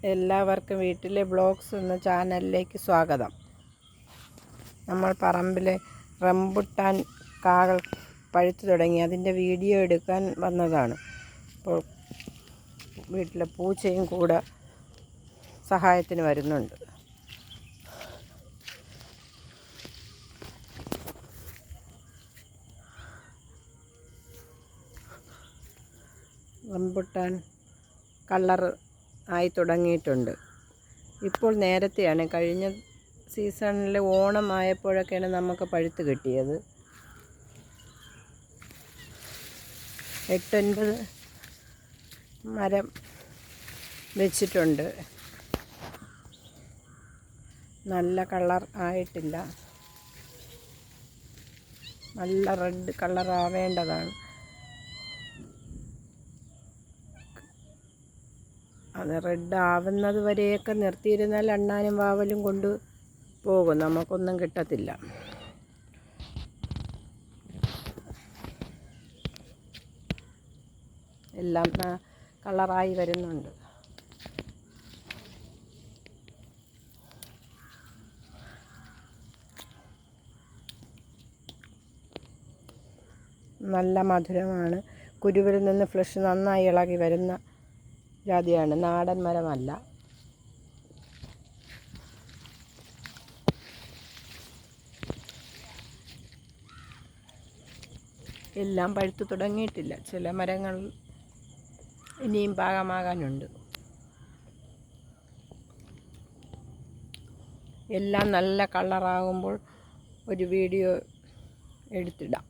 എല്ലാവർക്കും വീട്ടിലെ ബ്ലോഗ്സ് എന്ന ചാനലിലേക്ക് സ്വാഗതം. നമ്മൾ പറമ്പിലെ റംബുട്ടാൻ കാകൾ പഴുത്തു തുടങ്ങി, അതിൻ്റെ വീഡിയോ എടുക്കാൻ വന്നതാണ്. അപ്പോൾ വീട്ടിലെ പൂച്ചയും കൂടെ സഹായത്തിന് വരുന്നുണ്ട്. റംബുട്ടാൻ കളർ ആയി തുടങ്ങിയിട്ടുണ്ട്. ഇപ്പോൾ നേരത്തെയാണ്, കഴിഞ്ഞ സീസണിൽ ഓണമായപ്പോഴൊക്കെയാണ് നമുക്ക് പഴുത്ത് കിട്ടിയത്. 8-9 മരം വെച്ചിട്ടുണ്ട്. നല്ല കളർ ആയിട്ടില്ല, നല്ല റെഡ് കളർ ആവേണ്ടതാണ്. അത് റെഡ് ആവുന്നത് വരെയൊക്കെ നിർത്തിയിരുന്നാൽ അണ്ണാനും വാവലും കൊണ്ട് പോകും, നമുക്കൊന്നും കിട്ടത്തില്ല. എല്ലാം കളറായി വരുന്നുണ്ട്. നല്ല മധുരമാണ്. കുരുവിൽ നിന്ന് ഫ്ലഷ് നന്നായി ഇളകി വരുന്ന ജാതിയാണ്, നാടൻ മരമല്ല. എല്ലാം പഴുത്തു തുടങ്ങിയിട്ടില്ല, ചില മരങ്ങൾ ഇനിയും പാകമാകാനുണ്ട്. എല്ലാം നല്ല കളറാകുമ്പോൾ ഒരു വീഡിയോ എടുത്തിടാം.